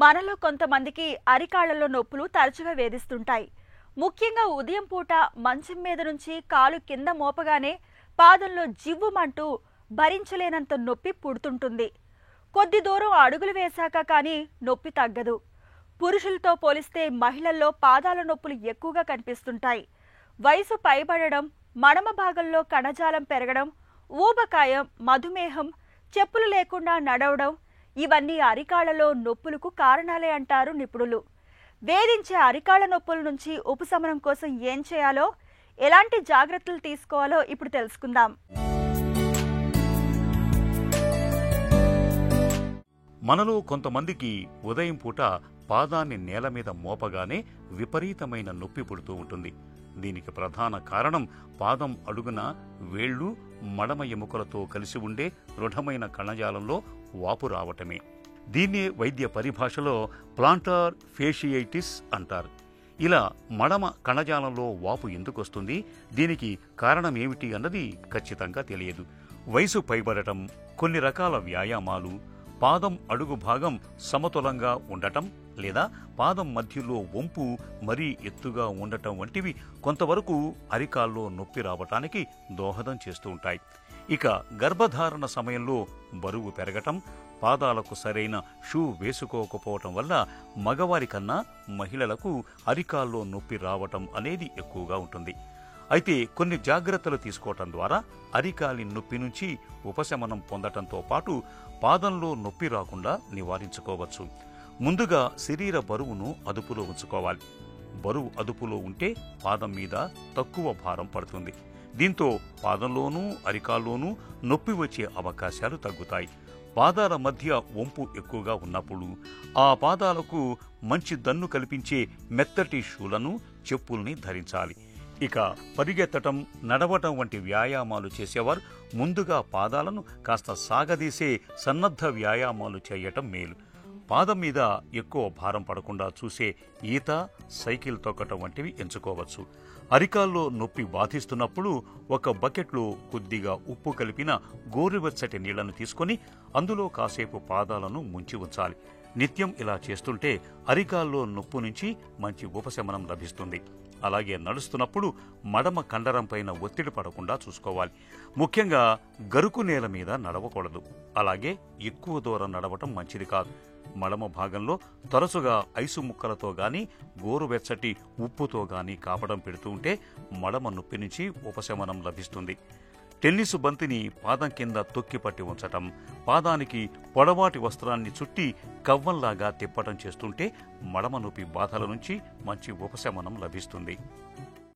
మనలో కొంతమందికి అరికాళ్లలో నొప్పులు తరచుగా వేధిస్తుంటాయి. ముఖ్యంగా ఉదయం పూట మంచం మీద నుంచి కాలు కింద మోపగానే పాదంలో జివ్వుమంటూ భరించలేనంత నొప్పి పుడుతుంటుంది. కొద్ది దూరం అడుగులు వేశాక కానీ నొప్పి తగ్గదు. పురుషులతో పోలిస్తే మహిళల్లో పాదాల నొప్పులు ఎక్కువగా కనిపిస్తుంటాయి. వయసు పైబడడం, మడమ భాగంలో కణజాలం పెరగడం, ఊబకాయం, మధుమేహం, చెప్పులు లేకుండా నడవడం ఇవన్నీ అరికాళ్లలో నొప్పులకు కారణాలే అంటారు నిపుణులు. వేధించే అరికాళ్ల నొప్పుల నుంచి ఉపశమనం కోసం ఏం చేయాలో, ఎలాంటి జాగ్రత్తలు తీసుకోవాలో ఇప్పుడు తెలుసుకుందాం. మనలో కొంతమందికి ఉదయం పూట పాదాన్ని నేల మీద మోపగానే విపరీతమైన నొప్పి పుడుతూ ఉంటుంది. దీనికి ప్రధాన కారణం పాదం అడుగున వేళ్లు, మడమ ఎముకలతో కలిసి ఉండే దృఢమైన కణజాలంలో వాపు రావటమే. దీన్నే వైద్య పరిభాషలో ప్లాంటార్ ఫేషియైటిస్ అంటారు. ఇలా మడమ కణజాలంలో వాపు ఎందుకొస్తుంది, దీనికి కారణమేమిటి అన్నది ఖచ్చితంగా తెలియదు. వయసు పైబడటం, కొన్ని రకాల వ్యాయామాలు, పాదం అడుగు భాగం సమతులంగా ఉండటం లేదా పాదం మధ్యలో వంపు మరీ ఎత్తుగా ఉండటం వంటివి కొంతవరకు అరికాల్లో నొప్పి రావటానికి దోహదం చేస్తూ ఉంటాయి. ఇక గర్భధారణ సమయంలో బరువు పెరగటం, పాదాలకు సరైన షూ వేసుకోకపోవటం వల్ల మగవారి కన్నా మహిళలకు అరికాల్లో నొప్పి రావటం అనేది ఎక్కువగా ఉంటుంది. అయితే కొన్ని జాగ్రత్తలు తీసుకోవటం ద్వారా అరికాలి నొప్పి నుంచి ఉపశమనం పొందటంతో పాటు పాదంలో నొప్పి రాకుండా నివారించుకోవచ్చు. ముందుగా శరీర బరువును అదుపులో ఉంచుకోవాలి. బరువు అదుపులో ఉంటే పాదం మీద తక్కువ భారం పడుతుంది. దీంతో పాదంలోనూ అరికాల్లోనూ నొప్పి వచ్చే అవకాశాలు తగ్గుతాయి. పాదాల మధ్య వంపు ఎక్కువగా ఉన్నప్పుడు ఆ పాదాలకు మంచి దన్ను కల్పించే మెత్తటి షూలను, చెప్పుల్ని ధరించాలి. ఇక పరిగెత్తటం, నడవటం వంటి వ్యాయామాలు చేసేవారు ముందుగా పాదాలను కాస్త సాగదీసే సన్నద్ధ వ్యాయామాలు చేయటం మేలు. పాదం మీద ఎక్కువ భారం పడకుండా చూసే ఈత, సైకిల్ తొక్కటం వంటివి ఎంచుకోవచ్చు. అరికాల్లో నొప్పి బాధిస్తున్నప్పుడు ఒక బకెట్లో కొద్దిగా ఉప్పు కలిపిన గోరువెచ్చటి నీళ్లను తీసుకొని అందులో కాసేపు పాదాలను ముంచి ఉంచాలి. నిత్యం ఇలా చేస్తుంటే అరికాల్లో నొప్పి నుంచి మంచి ఉపశమనం లభిస్తుంది. అలాగే నడుస్తున్నప్పుడు మడమ కండరం పైన ఒత్తిడి పడకుండా చూసుకోవాలి. ముఖ్యంగా గరుకు నేల మీద నడవకూడదు. అలాగే ఎక్కువ దూరం నడవటం మంచిది కాదు. మడమ భాగంలో తరచుగా ఐసు ముక్కలతో గాని, గోరువెచ్చటి ఉప్పుతో గాని కాపడం పెడుతూ ఉంటే మడమ నొప్పి నుంచి ఉపశమనం లభిస్తుంది. టెన్నిసు బంతిని పాదం కింద తొక్కి పట్టి ఉంచటం, పాదానికి పొడవాటి వస్త్రాన్ని చుట్టి కవ్వంలాగా తిప్పటం చేస్తుంటే మడమ నొప్పి బాధల నుంచి మంచి ఉపశమనం లభిస్తుంది.